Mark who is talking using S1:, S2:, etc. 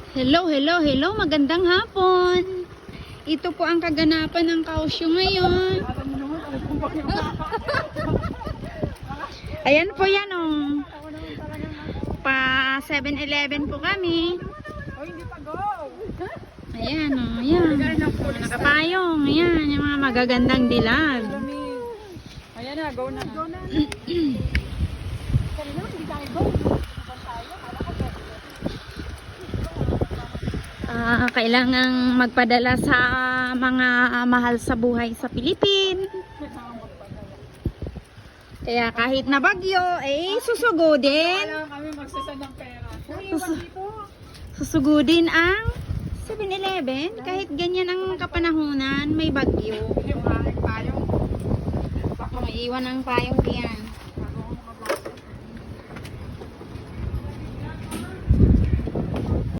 S1: Hello, hello, hello. Magandang hapon. Ito po ang kaganapan ng Kaosyo ngayon. Ayan po yan oh. Pa 7-Eleven po kami. Ayan oh, ayan. Nakapayong. Ayan, yung mga magagandang dilag.
S2: Ayan na, go na. Go na.
S1: Kailangang magpadala sa mga mahal sa buhay sa Pilipinas. Kaya kahit na bagyo, susugudin.
S2: Kailangan kami magsasad ng pera.
S1: Susugudin ang 7-Eleven. Kahit ganyan ang kapanahunan, may bagyo.
S2: Yung aking payong.
S1: Baka maiwan ang payong diyan.